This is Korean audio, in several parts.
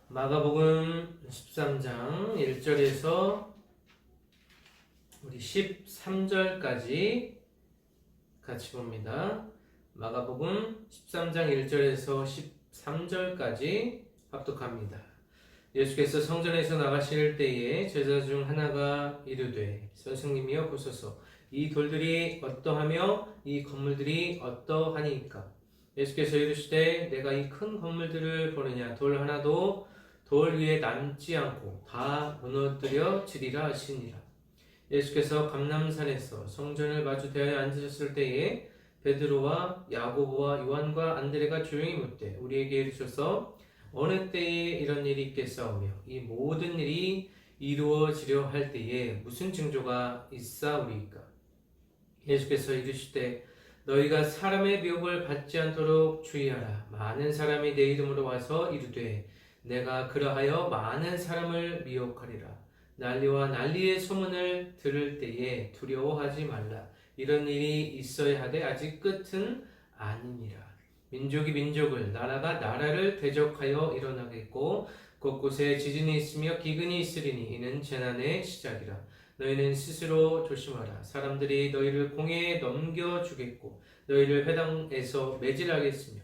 마가복음 13장 1절에서 우리 13절까지 같이 봅니다. 마가복음 13장 1절에서 13절까지 합독합니다. 예수께서 성전에서 나가실 때에 제자 중 하나가 이르되 선생님이여 보소서 이 돌들이 어떠하며 이 건물들이 어떠하니까. 예수께서 이르시되 내가 이 큰 건물들을 보느냐. 돌 하나도 돌 위에 남지 않고 다 무너뜨려지리라 하시니라. 예수께서 감람산에서 성전을 마주 대하여 앉으셨을 때에 베드로와 야고보와 요한과 안드레가 조용히 묻되 우리에게 이르셔서 어느 때에 이런 일이 있겠사오며 이 모든 일이 이루어지려 할 때에 무슨 징조가 있사오리이까. 예수께서 이르시되 너희가 사람의 미혹을 받지 않도록 주의하라. 많은 사람이 내 이름으로 와서 이르되 내가 그러하여 많은 사람을 미혹하리라. 난리와 난리의 소문을 들을 때에 두려워하지 말라. 이런 일이 있어야 하되 아직 끝은 아니니라. 민족이 민족을, 나라가 나라를 대적하여 일어나겠고 곳곳에 지진이 있으며 기근이 있으리니 이는 재난의 시작이라. 너희는 스스로 조심하라. 사람들이 너희를 공회에 넘겨주겠고 너희를 회당에서 매질하겠으며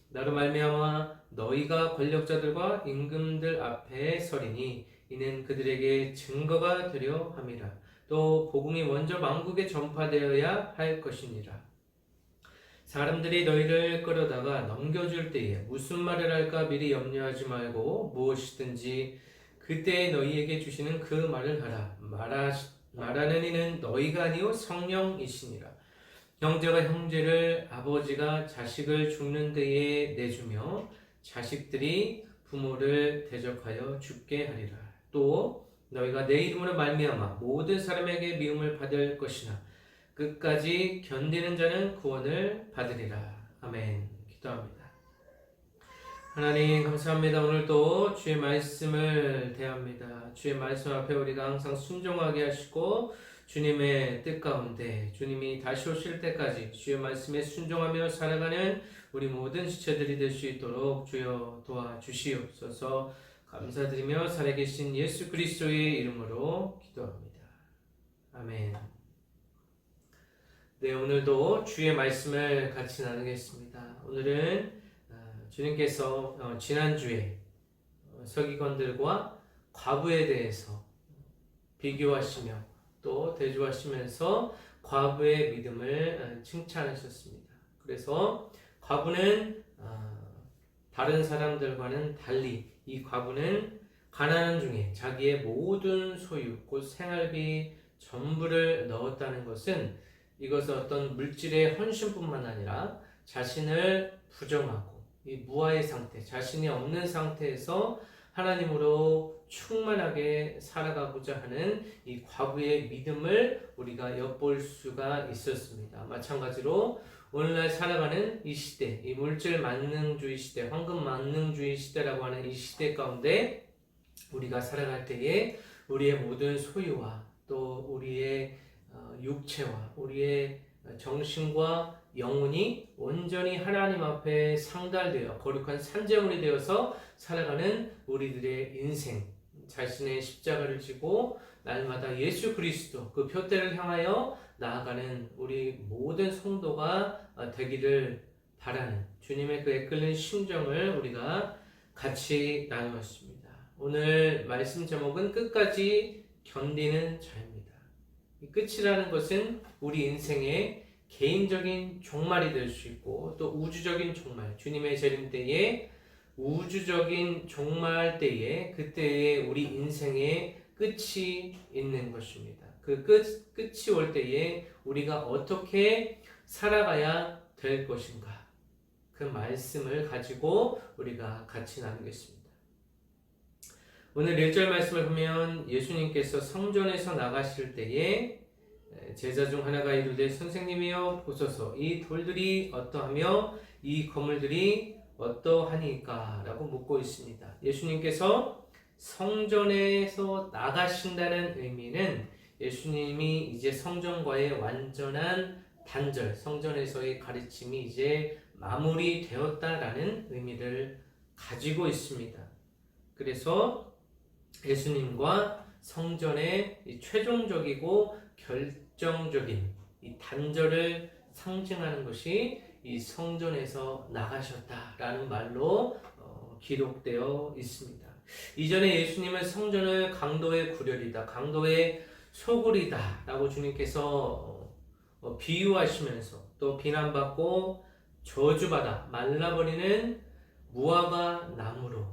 나로 말미암아 너희가 권력자들과 임금들 앞에 서리니 이는 그들에게 증거가 되려 함이라. 또 복음이 먼저 만국에 전파되어야 할 것이니라. 사람들이 너희를 끌어다가 넘겨줄 때에 무슨 말을 할까 미리 염려하지 말고 무엇이든지 그때 너희에게 주시는 그 말을 하라. 말하는 이는 너희가 아니요 성령이시니라. 형제가 형제를, 아버지가 자식을 죽는 데에 내주며 자식들이 부모를 대적하여 죽게 하리라. 또 너희가 내 이름으로 말미암아 모든 사람에게 미움을 받을 것이나 끝까지 견디는 자는 구원을 받으리라. 아멘. 기도합니다. 하나님 감사합니다. 오늘도 주의 말씀을 대합니다. 주의 말씀 앞에 우리가 항상 순종하게 하시고 주님의 뜻 가운데 주님이 다시 오실 때까지 주의 말씀에 순종하며 살아가는 우리 모든 지체들이 될 수 있도록 주여 도와주시옵소서. 감사드리며 살아계신 예수 그리스도의 이름으로 기도합니다. 아멘. 네, 오늘도 주의 말씀을 같이 나누겠습니다. 오늘은 주님께서 지난주에 서기관들과 과부에 대해서 비교하시며 또 대조하시면서 과부의 믿음을 칭찬하셨습니다. 그래서 과부는 다른 사람들과는 달리 이 과부는 가난한 중에 자기의 모든 소유, 곧 생활비 전부를 넣었다는 것은 이것은 어떤 물질의 헌신뿐만 아니라 자신을 부정하고 이 무아의 상태, 자신이 없는 상태에서 하나님으로 충만하게 살아가고자 하는 이 과부의 믿음을 우리가 엿볼 수가 있었습니다. 마찬가지로 오늘날 살아가는 이 시대, 이 물질 만능주의 시대, 황금 만능주의 시대라고 하는 이 시대 가운데 우리가 살아갈 때에 우리의 모든 소유와 또 우리의 육체와 우리의 정신과 영혼이 온전히 하나님 앞에 상달되어 거룩한 산재물이 되어서 살아가는 우리들의 인생, 자신의 십자가를 지고 날마다 예수 그리스도 그 표대를 향하여 나아가는 우리 모든 성도가 되기를 바라는 주님의 그 애끓는 심정을 우리가 같이 나누었습니다. 오늘 말씀 제목은 끝까지 견디는 자입니다. 이 끝이라는 것은 우리 인생의 개인적인 종말이 될 수 있고 또 우주적인 종말, 주님의 재림 때에 우주적인 종말 때에 그때에 우리 인생의 끝이 있는 것입니다. 그 끝이 올 때에 우리가 어떻게 살아가야 될 것인가, 그 말씀을 가지고 우리가 같이 나누겠습니다. 오늘 1절 말씀을 보면 예수님께서 성전에서 나가실 때에 제자 중 하나가 이르되 선생님이여 보소서 이 돌들이 어떠하며 이 건물들이 어떠하니까 라고 묻고 있습니다. 예수님께서 성전에서 나가신다는 의미는 예수님이 이제 성전과의 완전한 단절, 성전에서의 가르침이 이제 마무리되었다라는 의미를 가지고 있습니다. 그래서 예수님과 성전의 이 최종적이고 결정적인 이 단절을 상징하는 것이 이 성전에서 나가셨다라는 말로 기록되어 있습니다. 이전에 예수님은 성전을 강도의 구렬이다, 강도의 소굴이다 라고 주님께서 비유하시면서 또 비난받고 저주받아 말라버리는 무화과 나무로,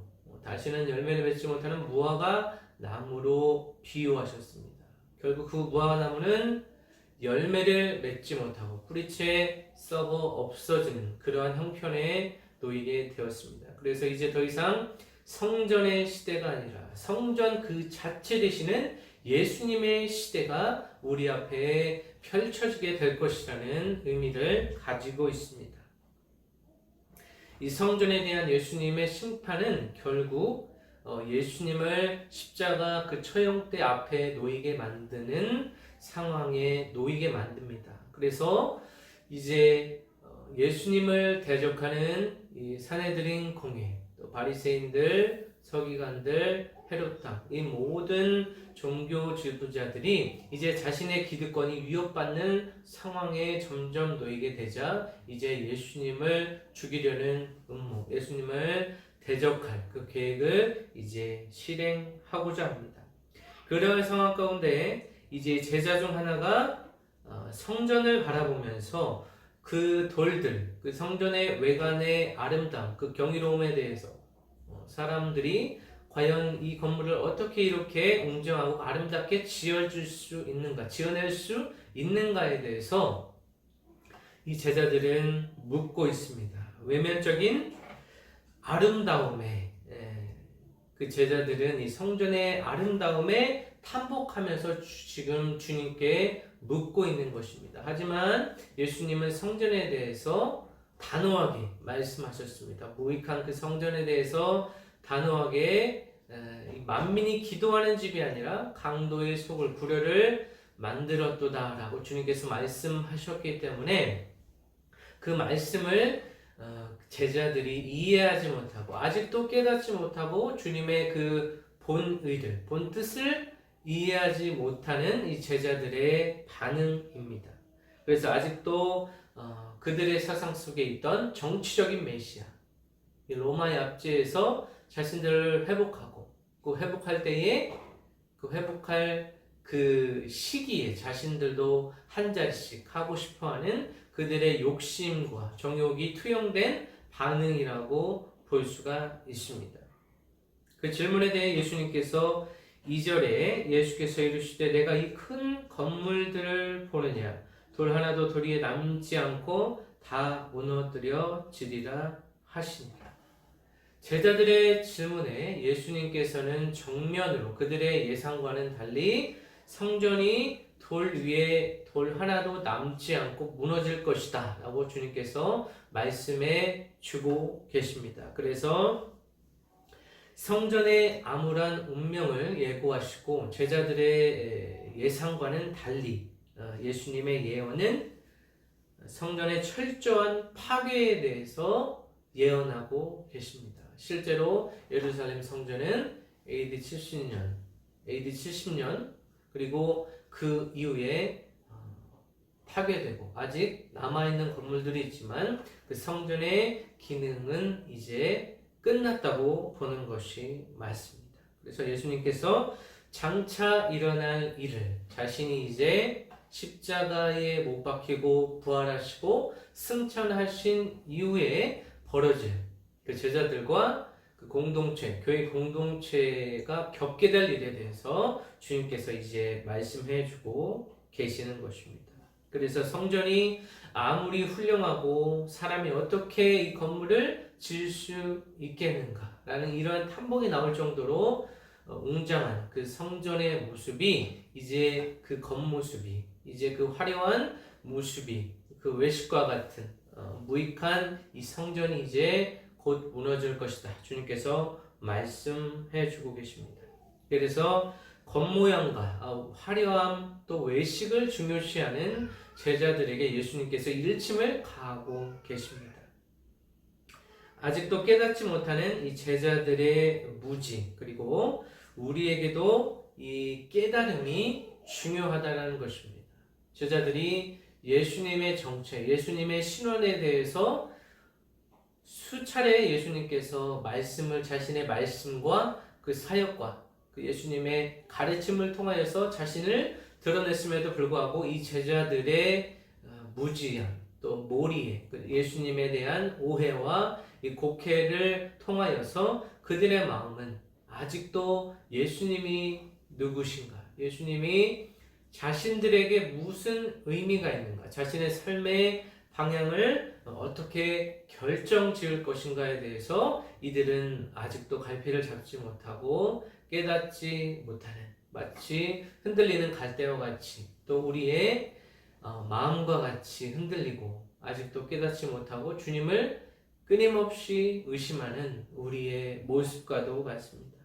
다시는 열매를 맺지 못하는 무화과 나무로 비유하셨습니다. 결국 그 무화과 나무는 열매를 맺지 못하고 뿌리채 썩어 없어지는 그러한 형편에 놓이게 되었습니다. 그래서 이제 더 이상 성전의 시대가 아니라 성전 그 자체 되시는 예수님의 시대가 우리 앞에 펼쳐지게 될 것이라는 의미를 가지고 있습니다. 이 성전에 대한 예수님의 심판은 결국 예수님을 십자가 그 처형대 앞에 놓이게 만드는 상황에 놓이게 만듭니다. 그래서 이제 예수님을 대적하는 이 산헤드린 공회, 또 바리새인들, 서기관들, 헤롯당, 이 모든 종교 지도자들이 이제 자신의 기득권이 위협받는 상황에 점점 놓이게 되자 이제 예수님을 죽이려는 음모, 예수님을 대적할 그 계획을 이제 실행하고자 합니다. 그러한 상황 가운데 이제 제자 중 하나가 성전을 바라보면서 그 돌들, 그 성전의 외관의 아름다움, 그 경이로움에 대해서 사람들이 과연 이 건물을 어떻게 이렇게 웅장하고 아름답게 지어줄 수 있는가, 지어낼 수 있는가에 대해서 이 제자들은 묻고 있습니다. 외면적인 아름다움에 그 제자들은 이 성전의 아름다움에 탐복하면서 지금 주님께 묻고 있는 것입니다. 하지만 예수님은 성전에 대해서 단호하게 말씀하셨습니다. 무익한 그 성전에 대해서 단호하게 만민이 기도하는 집이 아니라 강도의 속을 구려를 만들었도다 라고 주님께서 말씀하셨기 때문에 그 말씀을 제자들이 이해하지 못하고 아직도 깨닫지 못하고 주님의 그 본의를, 본뜻을 이해하지 못하는 이 제자들의 반응입니다. 그래서 아직도 그들의 사상 속에 있던 정치적인 메시아, 로마의 압제에서 자신들을 회복하고 그 회복할 때에 그 회복할 그 시기에 자신들도 한 자리씩 하고 싶어하는 그들의 욕심과 정욕이 투영된 반응이라고 볼 수가 있습니다. 그 질문에 대해 예수님께서 2절에 예수께서 이르시되 내가 이 큰 건물들을 보느냐 돌 하나도 돌 위에 남지 않고 다 무너뜨려지리라 하시니라. 제자들의 질문에 예수님께서는 정면으로 그들의 예상과는 달리 성전이 돌 위에 돌 하나도 남지 않고 무너질 것이다 라고 주님께서 말씀해 주고 계십니다. 그래서 성전의 암울한 운명을 예고하시고 제자들의 예상과는 달리 예수님의 예언은 성전의 철저한 파괴에 대해서 예언하고 계십니다. 실제로 예루살렘 성전은 AD 70년 그리고 그 이후에 파괴되고 아직 남아있는 건물들이 있지만 그 성전의 기능은 이제 끝났다고 보는 것이 맞습니다. 그래서 예수님께서 장차 일어날 일을 자신이 이제 십자가에 못 박히고 부활하시고 승천하신 이후에 벌어질 그 제자들과 그 공동체, 교회 공동체가 겪게 될 일에 대해서 주님께서 이제 말씀해 주고 계시는 것입니다. 그래서 성전이 아무리 훌륭하고 사람이 어떻게 이 건물을 지을 수 있겠는가라는 이러한 탐복이 나올 정도로 웅장한 그 성전의 모습이 이제 그 겉모습이 이제 그 화려한 모습이 그 외식과 같은 무익한 이 성전이 이제 곧 무너질 것이다. 주님께서 말씀해 주고 계십니다. 그래서 겉모양과 화려함 또 외식을 중요시하는 제자들에게 예수님께서 일침을 가하고 계십니다. 아직도 깨닫지 못하는 이 제자들의 무지, 그리고 우리에게도 이 깨달음이 중요하다는 것입니다. 제자들이 예수님의 정체, 예수님의 신원에 대해서 수차례 예수님께서 자신의 말씀과 그 사역과 그 예수님의 가르침을 통하여서 자신을 드러냈음에도 불구하고 이 제자들의 무지함, 또 모리에 예수님에 대한 오해와 이 곡해를 통하여서 그들의 마음은 아직도 예수님이 누구신가, 예수님이 자신들에게 무슨 의미가 있는가, 자신의 삶의 방향을 어떻게 결정 지을 것인가에 대해서 이들은 아직도 갈피를 잡지 못하고 깨닫지 못하는, 마치 흔들리는 갈대와 같이, 또 우리의 마음과 같이 흔들리고 아직도 깨닫지 못하고 주님을 끊임없이 의심하는 우리의 모습과도 같습니다.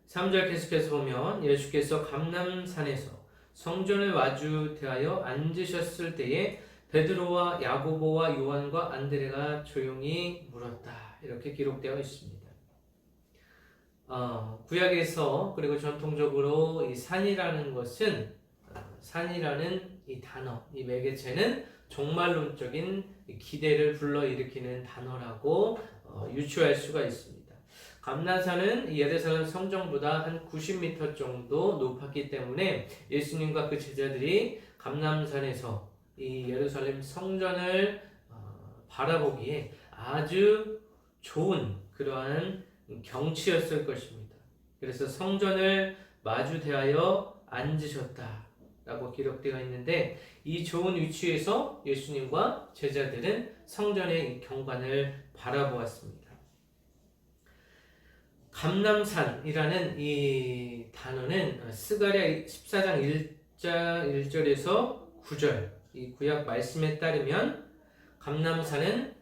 3절 계속해서 보면 예수께서 감람산에서 성전을 마주 대하여 앉으셨을 때에 베드로와 야고보와 요한과 안드레가 조용히 물었다. 이렇게 기록되어 있습니다. 구약에서 그리고 전통적으로 이 산이라는 것은 산이라는 이 단어, 이 매개체는 종말론적인 기대를 불러일으키는 단어라고 유추할 수가 있습니다. 감람산은 예루살렘 성전보다 한 90m 정도 높았기 때문에 예수님과 그 제자들이 감람산에서 이 예루살렘 성전을 바라보기에 아주 좋은 그러한 경치였을 것입니다. 그래서 성전을 마주 대하여 앉으셨다라고 기록되어 있는데, 이 좋은 위치에서 예수님과 제자들은 성전의 경관을 바라보았습니다. 감람산이라는 이 단어는 스가랴 14장 1절에서 9절 이 구약 말씀에 따르면 감람산은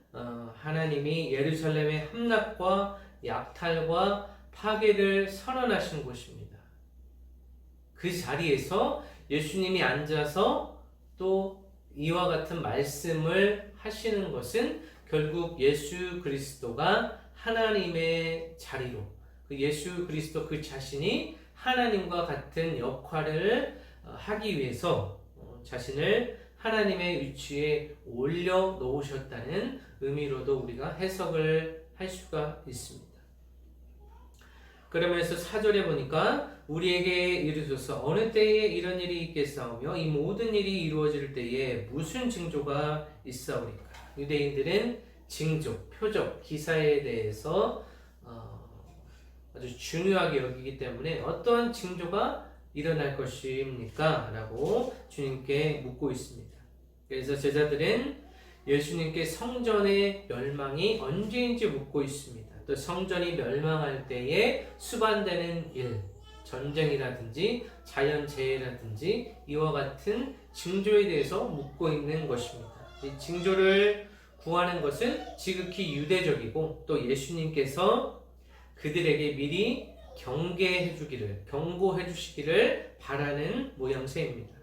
하나님이 예루살렘의 함락과 약탈과 파괴를 선언하신 곳입니다. 그 자리에서 예수님이 앉아서 또 이와 같은 말씀을 하시는 것은 결국 예수 그리스도가 하나님의 자리로, 그 예수 그리스도 그 자신이 하나님과 같은 역할을 하기 위해서 자신을 하나님의 위치에 올려 놓으셨다는 의미로도 우리가 해석을 할 수가 있습니다. 그러면서 4절에 보니까 우리에게 이르소서 어느 때에 이런 일이 있겠사오며 이 모든 일이 이루어질 때에 무슨 징조가 있사오리까. 유대인들은 징조, 표적, 기사에 대해서 아주 중요하게 여기기 때문에 어떠한 징조가 일어날 것입니까? 라고 주님께 묻고 있습니다. 그래서 제자들은 예수님께 성전의 멸망이 언제인지 묻고 있습니다. 또 성전이 멸망할 때에 수반되는 일, 전쟁이라든지 자연재해라든지 이와 같은 징조에 대해서 묻고 있는 것입니다. 이 징조를 구하는 것은 지극히 유대적이고 또 예수님께서 그들에게 미리 경고해 주시기를 바라는 모양새입니다.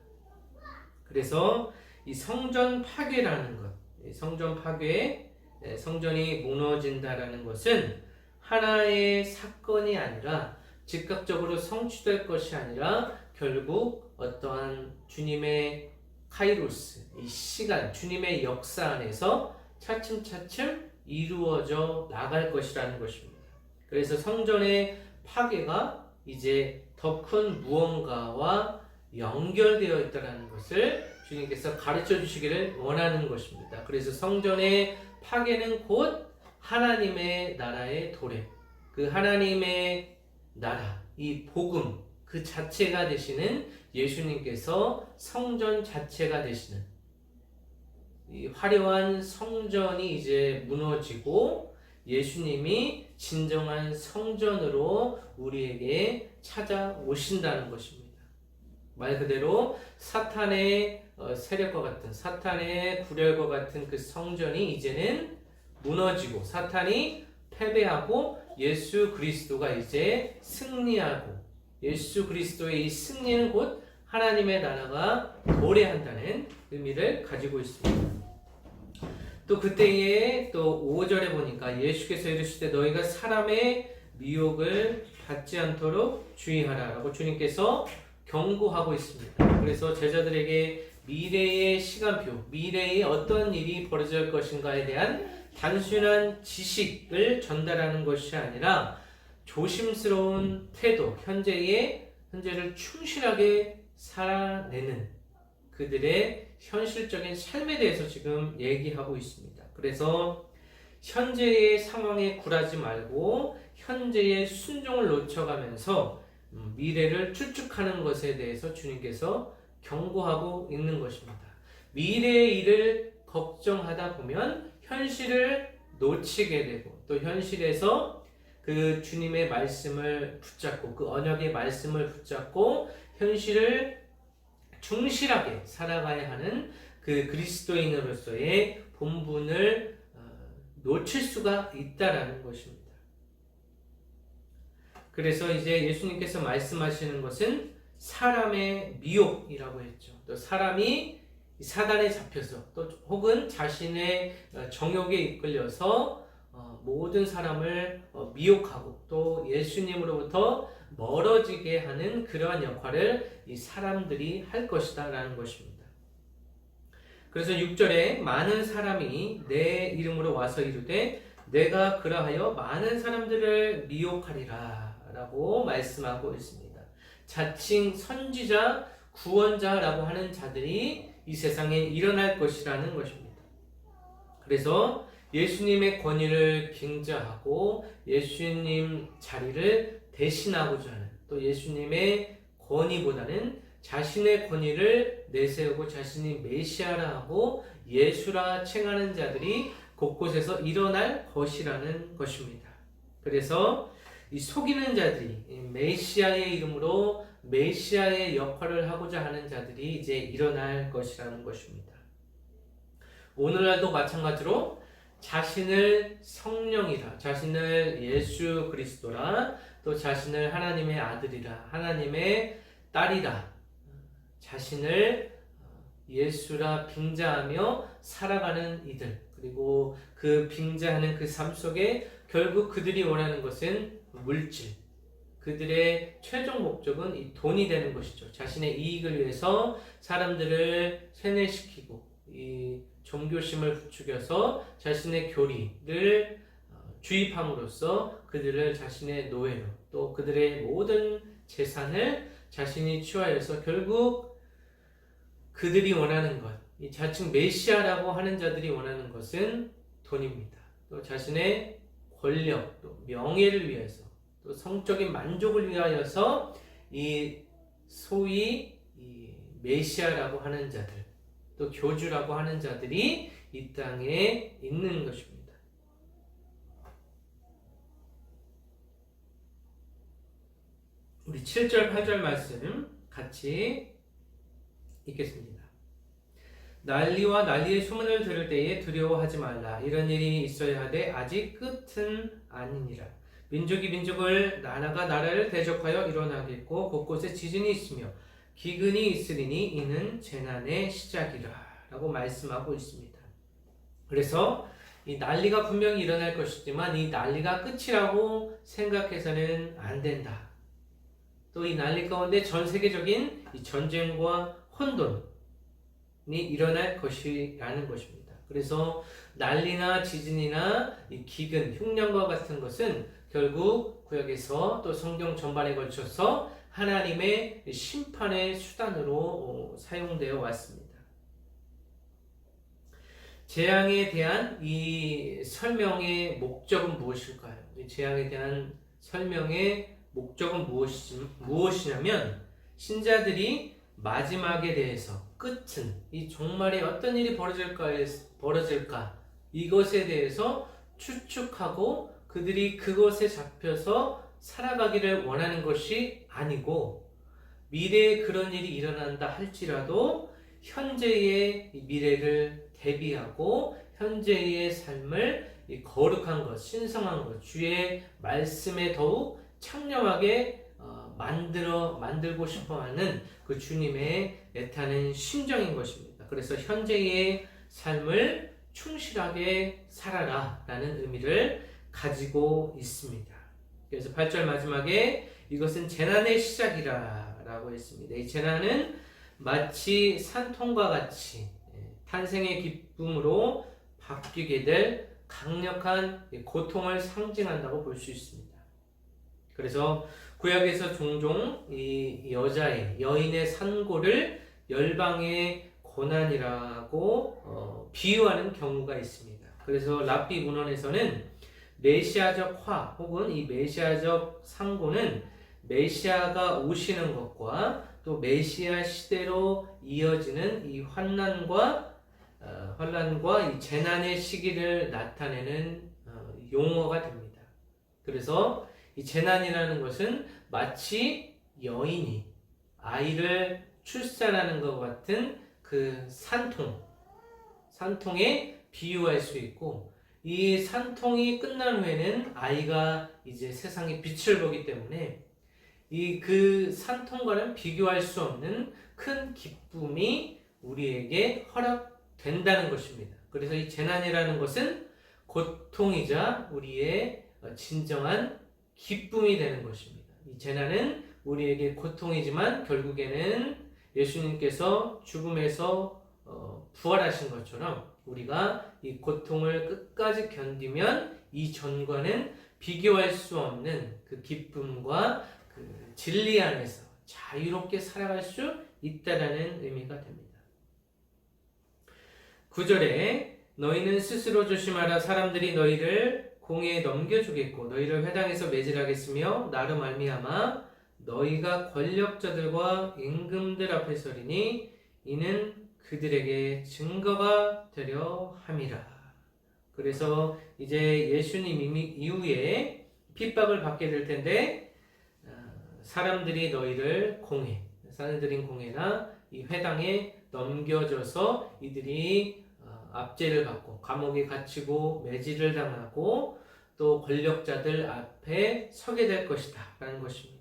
그래서 이 성전 파괴라는 것, 성전 파괴, 성전이 무너진다라는 것은 하나의 사건이 아니라 즉각적으로 성취될 것이 아니라 결국 어떠한 주님의 카이로스, 이 시간, 주님의 역사 안에서 차츰차츰 이루어져 나갈 것이라는 것입니다. 그래서 성전의 파괴가 이제 더 큰 무언가와 연결되어 있다는 것을 주님께서 가르쳐 주시기를 원하는 것입니다. 그래서 성전의 파괴는 곧 하나님의 나라의 도래, 그 하나님의 나라, 이 복음 그 자체가 되시는 예수님께서 성전 자체가 되시는 이 화려한 성전이 이제 무너지고 예수님이 진정한 성전으로 우리에게 찾아오신다는 것입니다. 말 그대로 사탄의 세력과 같은, 사탄의 불혈과 같은 그 성전이 이제는 무너지고 사탄이 패배하고 예수 그리스도가 이제 승리하고, 예수 그리스도의 이 승리는 곧 하나님의 나라가 도래한다는 의미를 가지고 있습니다. 또 그때에 또 5절에 보니까 예수께서 이르시되 너희가 사람의 미혹을 받지 않도록 주의하라 라고 주님께서 경고하고 있습니다. 그래서 제자들에게 미래의 시간표, 미래에 어떤 일이 벌어질 것인가에 대한 단순한 지식을 전달하는 것이 아니라 조심스러운 태도, 현재를 충실하게 살아내는 그들의 현실적인 삶에 대해서 지금 얘기하고 있습니다. 그래서 현재의 상황에 굴하지 말고 현재의 순종을 놓쳐가면서 미래를 추측하는 것에 대해서 주님께서 경고하고 있는 것입니다. 미래의 일을 걱정하다 보면 현실을 놓치게 되고 또 현실에서 그 주님의 말씀을 붙잡고 그 언약의 말씀을 붙잡고 현실을 충실하게 살아가야 하는 그 그리스도인으로서의 본분을 놓칠 수가 있다라는 것입니다. 그래서 이제 예수님께서 말씀하시는 것은 사람의 미혹이라고 했죠. 또 사람이 사단에 잡혀서 또 혹은 자신의 정욕에 이끌려서 모든 사람을 미혹하고 또 예수님으로부터 멀어지게 하는 그러한 역할을 이 사람들이 할 것이다 라는 것입니다. 그래서 6절에 많은 사람이 내 이름으로 와서 이르되 내가 그러하여 많은 사람들을 미혹하리라 라고 말씀하고 있습니다. 자칭 선지자, 구원자라고 하는 자들이 이 세상에 일어날 것이라는 것입니다. 그래서 예수님의 권위를 갱자하고 예수님 자리를 대신하고자 하는 또 예수님의 권위보다는 자신의 권위를 내세우고 자신이 메시아라 하고 예수라 칭하는 자들이 곳곳에서 일어날 것이라는 것입니다. 그래서 이 속이는 자들이 메시아의 이름으로 메시아의 역할을 하고자 하는 자들이 이제 일어날 것이라는 것입니다. 오늘날도 마찬가지로 자신을 성령이라, 자신을 예수 그리스도라, 또 자신을 하나님의 아들이라, 하나님의 딸이라, 자신을 예수라 빙자하며 살아가는 이들, 그리고 그 빙자하는 그 삶 속에 결국 그들이 원하는 것은 물질, 그들의 최종 목적은 이 돈이 되는 것이죠. 자신의 이익을 위해서 사람들을 세뇌시키고 이 종교심을 부추겨서 자신의 교리를 주입함으로써 그들을 자신의 노예로 또 그들의 모든 재산을 자신이 취하여서 결국 그들이 원하는 것, 이 자칭 메시아라고 하는 자들이 원하는 것은 돈입니다. 또 자신의 권력, 또 명예를 위해서, 또 성적인 만족을 위하여서 이 소위 이 메시아라고 하는 자들, 또 교주라고 하는 자들이 이 땅에 있는 것입니다. 우리 7절, 8절 말씀 같이 읽겠습니다. 난리와 난리의 소문을 들을 때에 두려워하지 말라. 이런 일이 있어야 하되 아직 끝은 아니니라. 민족이 민족을 나라가 나라를 대적하여 일어나겠고 곳곳에 지진이 있으며 기근이 있으리니 이는 재난의 시작이라 라고 말씀하고 있습니다. 그래서 이 난리가 분명히 일어날 것이지만 이 난리가 끝이라고 생각해서는 안 된다. 또 이 난리 가운데 전 세계적인 이 전쟁과 혼돈이 일어날 것이라는 것입니다. 그래서 난리나 지진이나 이 기근, 흉년과 같은 것은 결국 구약에서 또 성경 전반에 걸쳐서 하나님의 심판의 수단으로 사용되어 왔습니다. 재앙에 대한 이 설명의 목적은 무엇일까요? 이 재앙에 대한 설명의 목적은 무엇이냐면 신자들이 마지막에 대해서 끝은 이 종말에 어떤 일이 벌어질까 이것에 대해서 추측하고 그들이 그것에 잡혀서 살아가기를 원하는 것이 아니고 미래에 그런 일이 일어난다 할지라도 현재의 미래를 대비하고 현재의 삶을 거룩한 것, 신성한 것, 주의 말씀에 더욱 창념하게 만들고 싶어하는 그 주님의 애타는 심정인 것입니다. 그래서 현재의 삶을 충실하게 살아라 라는 의미를 가지고 있습니다. 그래서 8절 마지막에 이것은 재난의 시작이라 라고 했습니다. 이 재난은 마치 산통과 같이 탄생의 기쁨으로 바뀌게 될 강력한 고통을 상징한다고 볼 수 있습니다. 그래서 구약에서 종종 이 여인의 산고를 열방의 고난이라고 비유하는 경우가 있습니다. 그래서 랍비 문헌에서는 메시아적 화 혹은 이 메시아적 상고는 메시아가 오시는 것과 또 메시아 시대로 이어지는 이 환난과 이 재난의 시기를 나타내는 용어가 됩니다. 그래서 이 재난이라는 것은 마치 여인이 아이를 출산하는 것 같은 그 산통에 비유할 수 있고, 이 산통이 끝난 후에는 아이가 이제 세상의 빛을 보기 때문에 이 그 산통과는 비교할 수 없는 큰 기쁨이 우리에게 허락된다는 것입니다. 그래서 이 재난이라는 것은 고통이자 우리의 진정한 기쁨이 되는 것입니다. 이 재난은 우리에게 고통이지만 결국에는 예수님께서 죽음에서 부활하신 것처럼 우리가 이 고통을 끝까지 견디면 이 전과는 비교할 수 없는 그 기쁨과 그 진리 안에서 자유롭게 살아갈 수 있다라는 의미가 됩니다. 9절에 너희는 스스로 조심하라. 사람들이 너희를 공회에 넘겨주겠고 너희를 회당에서 매질하겠으며 나로 말미암아 너희가 권력자들과 임금들 앞에 서리니 이는 그들에게 증거가 되려 함이라. 그래서 이제 예수님 이후에 핍박을 받게 될 텐데 사람들이 너희를 사내들인 공회나 이 회당에 넘겨져서 이들이 압제를 받고 감옥에 gat히고 매질을 당하고 또 권력자들 앞에 서게 될 것이다 라는 것입니다.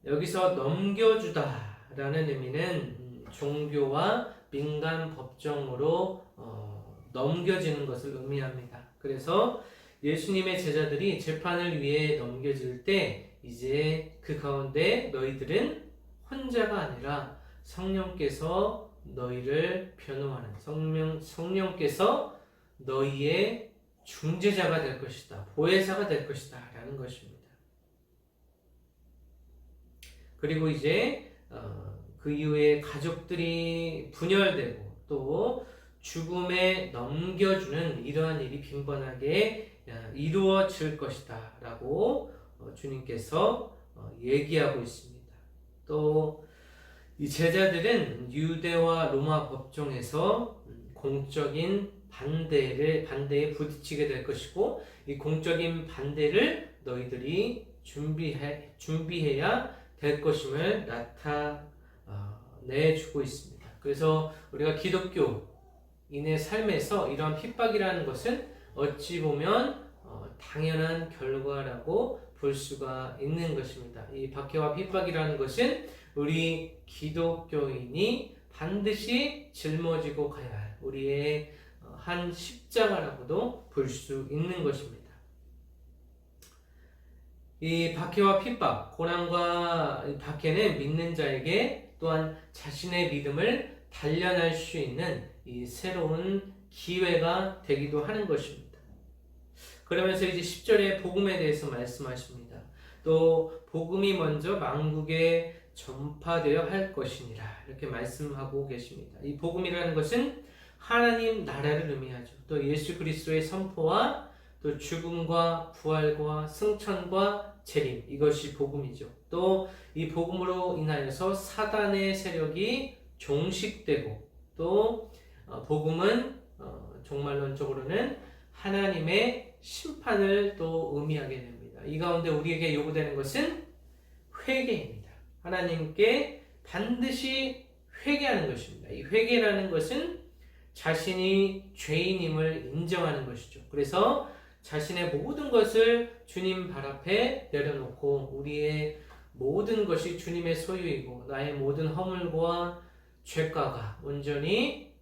여기서 넘겨주다 라는 의미는 종교와 민간 법정으로 넘겨지는 것을 의미합니다. 그래서 예수님의 제자들이 재판을 위해 넘겨질 때 이제 그 가운데 너희들은 혼자가 아니라 성령께서 너희를 변호하는 성령께서 너희의 중재자가 될 것이다. 보혜사가 될 것이다 라는 것입니다. 그리고 이제 그 이후에 가족들이 분열되고 또 죽음에 넘겨주는 이러한 일이 빈번하게 이루어질 것이다 라고 주님께서 얘기하고 있습니다. 또 이 제자들은 유대와 로마 법정에서 공적인 반대에 부딪히게 될 것이고 이 공적인 반대를 너희들이 준비해야 될 것임을 나타내주고 있습니다. 그래서 우리가 기독교인의 삶에서 이러한 핍박이라는 것은 어찌 보면 당연한 결과라고 볼 수가 있는 것입니다. 이 박해와 핍박이라는 것은 우리 기독교인이 반드시 짊어지고 가야 할 우리의 한 십자가라고도 볼 수 있는 것입니다. 이 박해와 핍박, 고난과 박해는 믿는 자에게 또한 자신의 믿음을 단련할 수 있는 이 새로운 기회가 되기도 하는 것입니다. 그러면서 이제 10절에 복음에 대해서 말씀하십니다. 또 복음이 먼저 만국에 전파되어야 할 것이니라 이렇게 말씀하고 계십니다. 이 복음이라는 것은 하나님 나라를 의미하죠. 또 예수 그리스도의 선포와 또 죽음과 부활과 승천과 재림, 이것이 복음이죠. 또 이 복음으로 인하여서 사단의 세력이 종식되고 또 복음은 종말론적으로는 하나님의 심판을 또 의미하게 됩니다. 이 가운데 우리에게 요구되는 것은 회개입니다. 하나님께 반드시 회개하는 것입니다. 이 회개라는 것은 자신이 죄인임을 인정하는 것이죠. 그래서 자신의 모든 것을 주님 발 앞에 내려놓고 우리의 모든 것이 주님의 소유이고 나의 모든 허물과 죄가가 온전히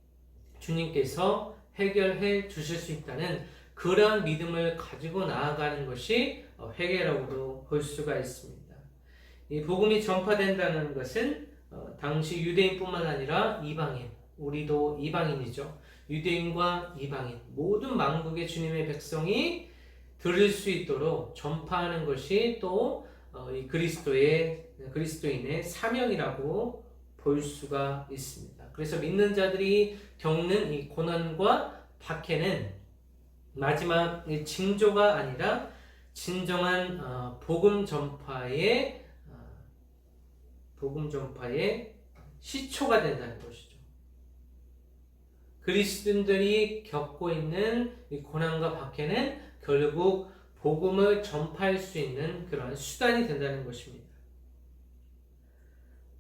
주님께서 해결해 주실 수 있다는 그러한 믿음을 가지고 나아가는 것이 회개라고도 볼 수가 있습니다. 이 복음이 전파된다는 것은 당시 유대인뿐만 아니라 이방인, 우리도 이방인이죠. 유대인과 이방인, 모든 만국의 주님의 백성이 들을 수 있도록 전파하는 것이 또 이 그리스도인의 사명이라고 볼 수가 있습니다. 그래서 믿는 자들이 겪는 이 고난과 박해는 마지막 징조가 아니라 진정한 복음 전파의 시초가 된다는 것이죠. 그리스도인들이 겪고 있는 이 고난과 박해는 결국 복음을 전파할 수 있는 그런 수단이 된다는 것입니다.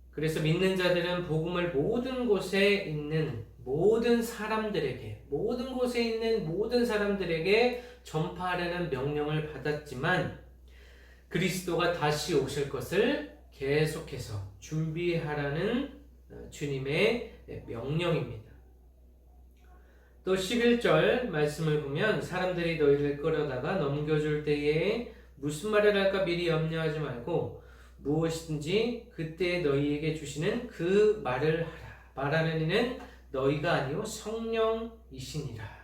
그래서 믿는 자들은 복음을 모든 곳에 있는 모든 사람들에게 전파하려는 명령을 받았지만 그리스도가 다시 오실 것을 계속해서 준비하라는 주님의 명령입니다. 또 11절 말씀을 보면 사람들이 너희를 끌어다가 넘겨줄 때에 무슨 말을 할까 미리 염려하지 말고 무엇이든지 그때 너희에게 주시는 그 말을 하라. 말하는 이는 너희가 아니요 성령이시니라.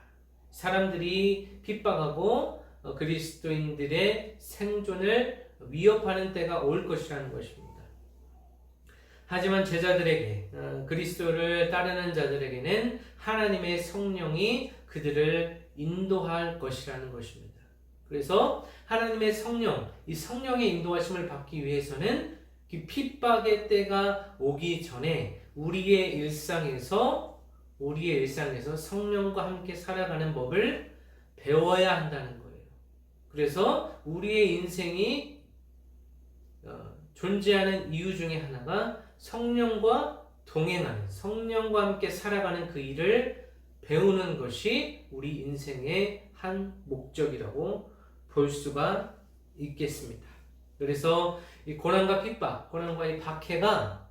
사람들이 핍박하고 그리스도인들의 생존을 위협하는 때가 올 것이라는 것입니다. 하지만 제자들에게 그리스도를 따르는 자들에게는 하나님의 성령이 그들을 인도할 것이라는 것입니다. 그래서 하나님의 성령, 이 성령의 인도하심을 받기 위해서는 핍박의 때가 오기 전에 우리의 일상에서 성령과 함께 살아가는 법을 배워야 한다는 거예요. 그래서 우리의 인생이 존재하는 이유 중에 하나가 성령과 동행하는, 성령과 함께 살아가는 그 일을 배우는 것이 우리 인생의 한 목적이라고 볼 수가 있겠습니다. 그래서 이 고난과 핍박, 고난과 이 박해가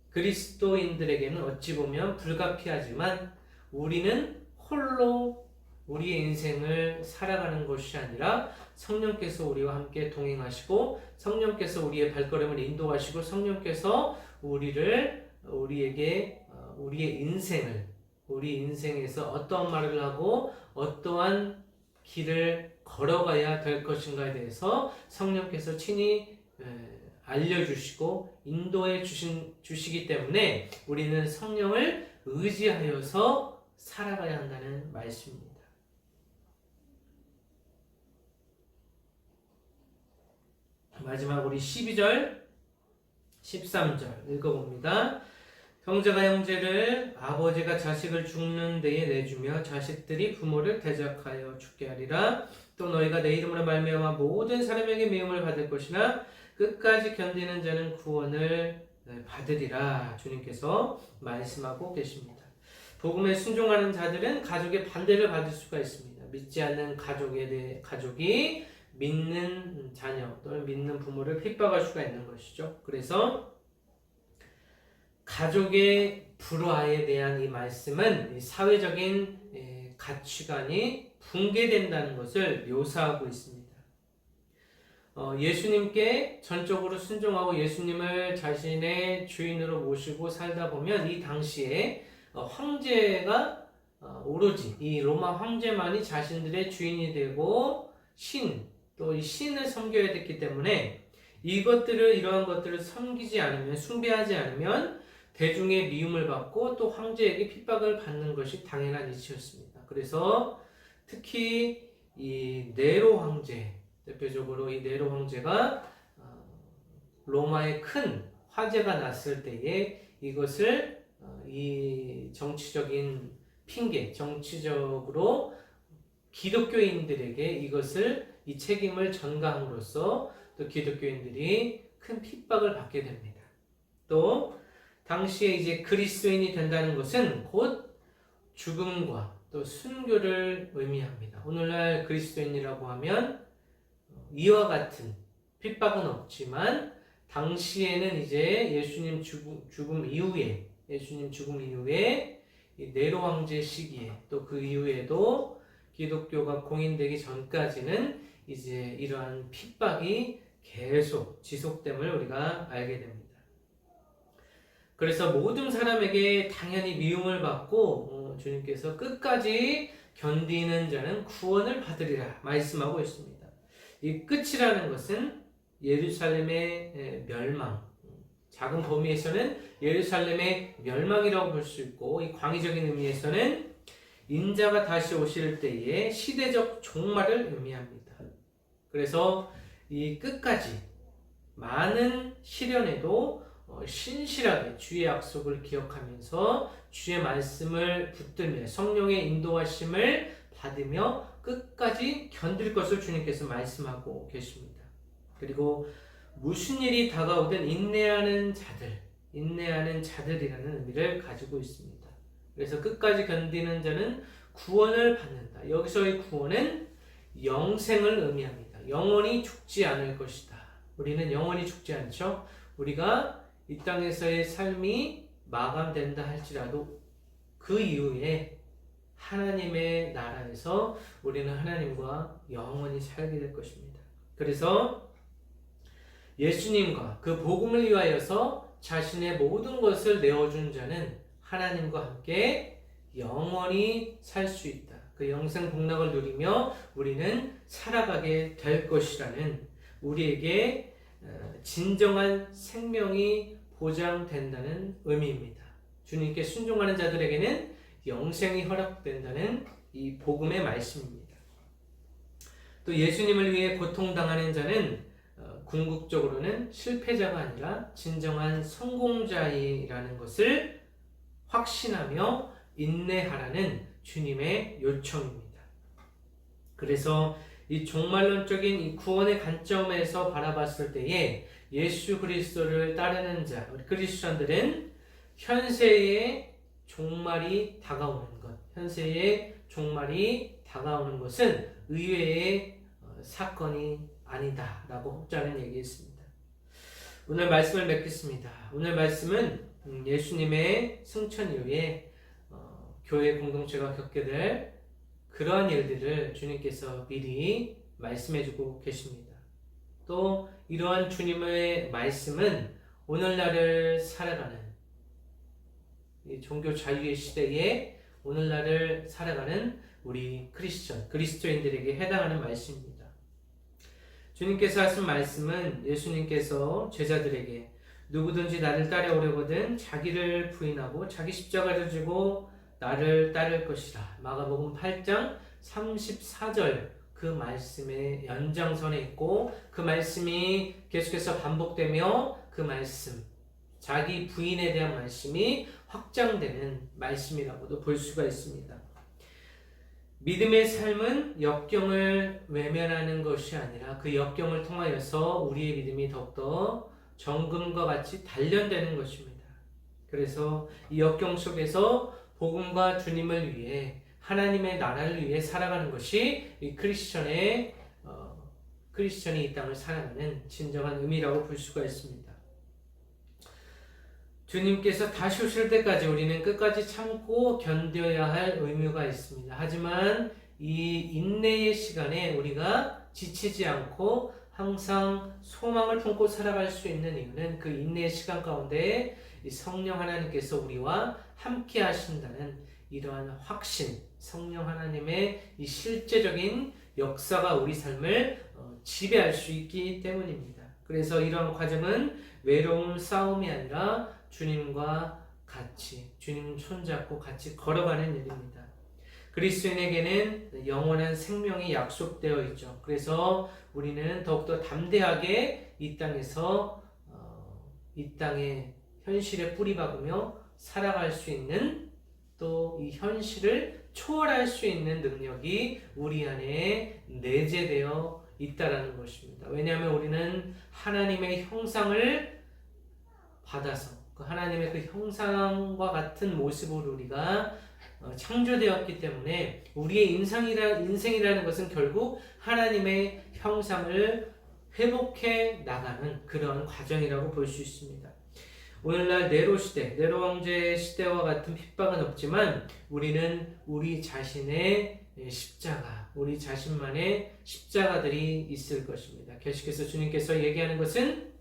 그리스도인들에게는 어찌 보면 불가피하지만 우리는 홀로 우리의 인생을 살아가는 것이 아니라 성령께서 우리와 함께 동행하시고 성령께서 우리의 발걸음을 인도하시고 성령께서 우리 인생에서 어떠한 말을 하고 어떠한 길을 걸어가야 될 것인가에 대해서 성령께서 친히 알려주시고 인도해 주시기 때문에 우리는 성령을 의지하여서 살아가야 한다는 말씀입니다. 마지막 우리 12절, 13절 읽어봅니다. 형제가 형제를, 아버지가 자식을 죽는 데에 내주며 자식들이 부모를 대적하여 죽게 하리라. 또 너희가 내 이름으로 말미암아 모든 사람에게 미움을 받을 것이나 끝까지 견디는 자는 구원을 받으리라. 주님께서 말씀하고 계십니다. 복음에 순종하는 자들은 가족의 반대를 받을 수가 있습니다. 믿지 않는 가족이 믿는 자녀 또는 믿는 부모를 핍박할 수가 있는 것이죠. 그래서 가족의 불화에 대한 이 말씀은 사회적인 가치관이 붕괴된다는 것을 묘사하고 있습니다. 예수님께 전적으로 순종하고 예수님을 자신의 주인으로 모시고 살다 보면 이 당시에 황제가 오로지 이 로마 황제만이 자신들의 주인이 되고 또 이 신을 섬겨야 됐기 때문에 이러한 것들을 섬기지 않으면, 숭배하지 않으면 대중의 미움을 받고 또 황제에게 핍박을 받는 것이 당연한 이치였습니다. 그래서 특히 이 네로 황제, 대표적으로 이 네로 황제가 로마에 큰 화재가 났을 때에 이것을 이 정치적인 핑계, 정치적으로 기독교인들에게 이 책임을 전가함으로써 또 기독교인들이 큰 핍박을 받게 됩니다. 또 당시에 이제 그리스도인이 된다는 것은 곧 죽음과 또 순교를 의미합니다. 오늘날 그리스도인이라고 하면 이와 같은 핍박은 없지만 당시에는 이제 예수님 죽음 이후에 이 네로 황제 시기에 또 그 이후에도 기독교가 공인되기 전까지는 이제 이러한 핍박이 계속 지속됨을 우리가 알게 됩니다. 그래서 모든 사람에게 당연히 미움을 받고 주님께서 끝까지 견디는 자는 구원을 받으리라 말씀하고 있습니다. 이 끝이라는 것은 예루살렘의 멸망, 작은 범위에서는 예루살렘의 멸망이라고 볼 수 있고, 이 광의적인 의미에서는 인자가 다시 오실 때의 시대적 종말을 의미합니다. 그래서 이 끝까지 많은 시련에도 신실하게 주의 약속을 기억하면서 주의 말씀을 붙들며 성령의 인도하심을 받으며 끝까지 견딜 것을 주님께서 말씀하고 계십니다. 그리고 무슨 일이 다가오든 인내하는 자들이라는 의미를 가지고 있습니다. 그래서 끝까지 견디는 자는 구원을 받는다. 여기서의 구원은 영생을 의미합니다. 영원히 죽지 않을 것이다. 우리는 영원히 죽지 않죠. 우리가 이 땅에서의 삶이 마감된다 할지라도 그 이후에 하나님의 나라에서 우리는 하나님과 영원히 살게 될 것입니다. 그래서 예수님과 그 복음을 위하여서 자신의 모든 것을 내어준 자는 하나님과 함께 영원히 살 수 있다. 그 영생 복락을 누리며 우리는 살아가게 될 것이라는, 우리에게 진정한 생명이 보장된다는 의미입니다. 주님께 순종하는 자들에게는 영생이 허락된다는 이 복음의 말씀입니다. 또 예수님을 위해 고통당하는 자는 궁극적으로는 실패자가 아니라 진정한 성공자이라는 것을 확신하며 인내하라는 주님의 요청입니다. 그래서 이 종말론적인 이 구원의 관점에서 바라봤을 때에 예수 그리스도를 따르는 자, 우리 그리스도인들은 현세의 종말이 다가오는 것, 현세의 종말이 다가오는 것은 의외의 사건이 아니다라고 자는 얘기했습니다. 오늘 말씀을 맺겠습니다. 오늘 말씀은 예수님의 승천 이후에 교회 공동체가 겪게 될 그러한 일들을 주님께서 미리 말씀해주고 계십니다. 또 이러한 주님의 말씀은 오늘날을 살아가는 이 종교 자유의 시대에 오늘날을 살아가는 우리 그리스도인들에게 해당하는 말씀입니다. 주님께서 하신 말씀은 예수님께서 제자들에게 누구든지 나를 따라오려거든 자기를 부인하고 자기 십자가를 지고 나를 따를 것이라. 마가복음 8장 34절 그 말씀의 연장선에 있고, 그 말씀이 계속해서 반복되며 그 말씀, 자기 부인에 대한 말씀이 확장되는 말씀이라고도 볼 수가 있습니다. 믿음의 삶은 역경을 외면하는 것이 아니라 그 역경을 통하여서 우리의 믿음이 더욱더 정금과 같이 단련되는 것입니다. 그래서 이 역경 속에서 복음과 주님을 위해, 하나님의 나라를 위해 살아가는 것이 이 크리스천이 이 땅을 살아가는 진정한 의미라고 볼 수가 있습니다. 주님께서 다시 오실 때까지 우리는 끝까지 참고 견뎌야 할 의무가 있습니다. 하지만 이 인내의 시간에 우리가 지치지 않고 항상 소망을 품고 살아갈 수 있는 이유는 그 인내의 시간 가운데 이 성령 하나님께서 우리와 함께 하신다는 이러한 확신, 성령 하나님의 이 실제적인 역사가 우리 삶을 지배할 수 있기 때문입니다. 그래서 이러한 과정은 외로운 싸움이 아니라 주님과 같이, 주님 손잡고 같이 걸어가는 일입니다. 그리스도인에게는 영원한 생명이 약속되어 있죠. 그래서 우리는 더욱더 담대하게 이 땅에서 이 땅의 현실에 뿌리박으며 살아갈 수 있는, 또 이 현실을 초월할 수 있는 능력이 우리 안에 내재되어 있다라는 것입니다. 왜냐하면 우리는 하나님의 형상을 받아서 그 하나님의 그 형상과 같은 모습으로 우리가 창조되었기 때문에 우리의 인생이라는 것은 결국 하나님의 형상을 회복해 나가는 그런 과정이라고 볼 수 있습니다. 오늘날 네로 시대, 네로 황제 시대와 같은 핍박은 없지만 우리는 우리 자신의 십자가, 우리 자신만의 십자가들이 있을 것입니다. 계속해서 주님께서 얘기하는 것은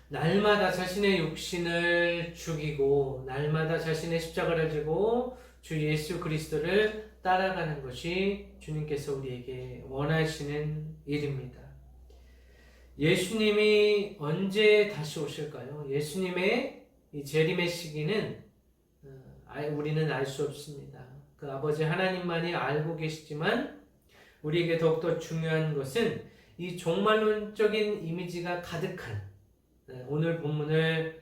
날마다 자신의 육신을 죽이고 날마다 자신의 십자가를 지고 주 예수 그리스도를 따라가는 것이 주님께서 우리에게 원하시는 일입니다. 예수님이 언제 다시 오실까요? 예수님의 이 재림의 시기는 우리는 알 수 없습니다. 그 아버지 하나님만이 알고 계시지만 우리에게 더욱더 중요한 것은 이 종말론적인 이미지가 가득한 오늘 본문을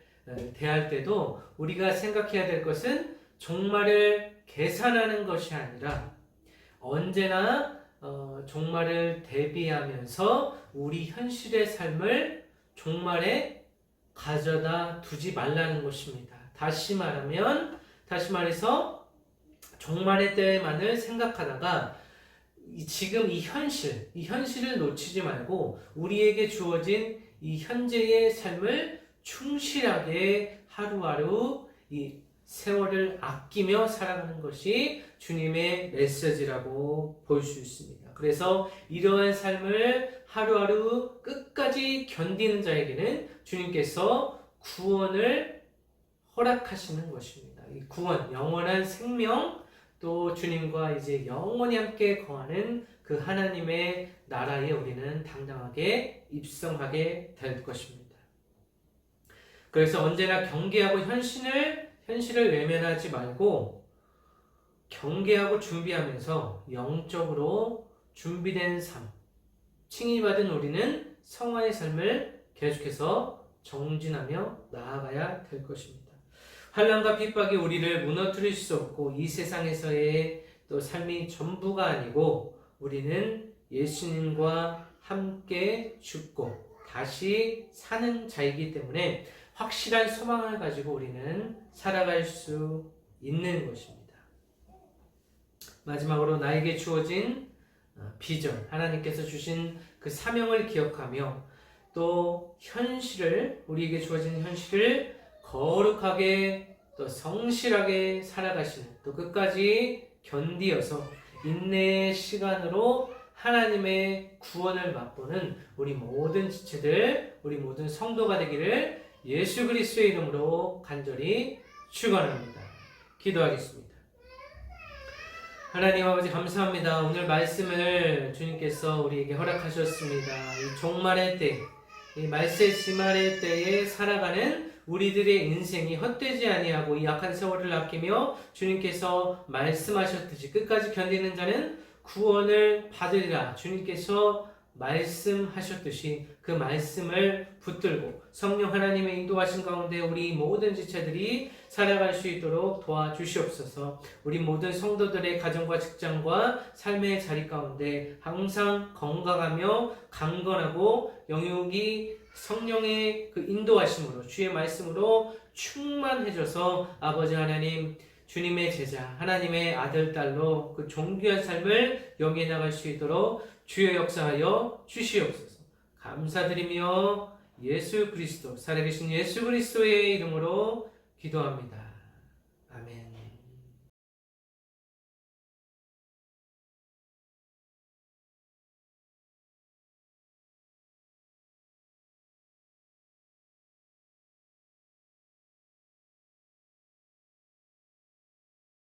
대할 때도 우리가 생각해야 될 것은 종말을 계산하는 것이 아니라 언제나 종말을 대비하면서 우리 현실의 삶을 종말에 가져다 두지 말라는 것입니다. 다시 말해서 종말의 때만을 생각하다가 지금 이 현실을 놓치지 말고 우리에게 주어진 이 현재의 삶을 충실하게 하루하루 이 세월을 아끼며 살아가는 것이 주님의 메시지라고 볼 수 있습니다. 그래서 이러한 삶을 하루하루 끝까지 견디는 자에게는 주님께서 구원을 허락하시는 것입니다. 이 구원, 영원한 생명, 또 주님과 이제 영원히 함께 거하는 그 하나님의 나라에 우리는 당당하게 입성하게 될 것입니다. 그래서 언제나 경계하고 현실을 외면하지 말고 경계하고 준비하면서 영적으로 준비된 삶, 칭의받은 우리는 성화의 삶을 계속해서 정진하며 나아가야 될 것입니다. 환난과 핍박이 우리를 무너뜨릴 수 없고 이 세상에서의 또 삶이 전부가 아니고 우리는 예수님과 함께 죽고 다시 사는 자이기 때문에 확실한 소망을 가지고 우리는 살아갈 수 있는 것입니다. 마지막으로 나에게 주어진 비전, 하나님께서 주신 그 사명을 기억하며 또 우리에게 주어진 현실을 거룩하게 또 성실하게 살아가시는 또 끝까지 견디어서 인내의 시간으로 하나님의 구원을 맛보는 우리 모든 지체들, 우리 모든 성도가 되기를 예수 그리스도의 이름으로 간절히 축원합니다. 기도하겠습니다. 하나님 아버지 감사합니다. 오늘 말씀을 주님께서 우리에게 허락하셨습니다. 이 종말의 때, 이 말세 지말의 때에 살아가는 우리들의 인생이 헛되지 아니하고 이 약한 세월을 아끼며 주님께서 말씀하셨듯이 끝까지 견디는 자는 구원을 받으리라. 주님께서 말씀하셨듯이 그 말씀을 붙들고 성령 하나님의 인도하신 가운데 우리 모든 지체들이 살아갈 수 있도록 도와주시옵소서. 우리 모든 성도들의 가정과 직장과 삶의 자리 가운데 항상 건강하며 강건하고 영육이 성령의 그 인도하심으로 주의 말씀으로 충만해져서 아버지 하나님 주님의 제자 하나님의 아들 딸로 그 존귀한 삶을 영위해 나갈 수 있도록 주의 역사하여 주시옵소서. 감사드리며 예수 그리스도 살아계신 예수 그리스도의 이름으로 기도합니다.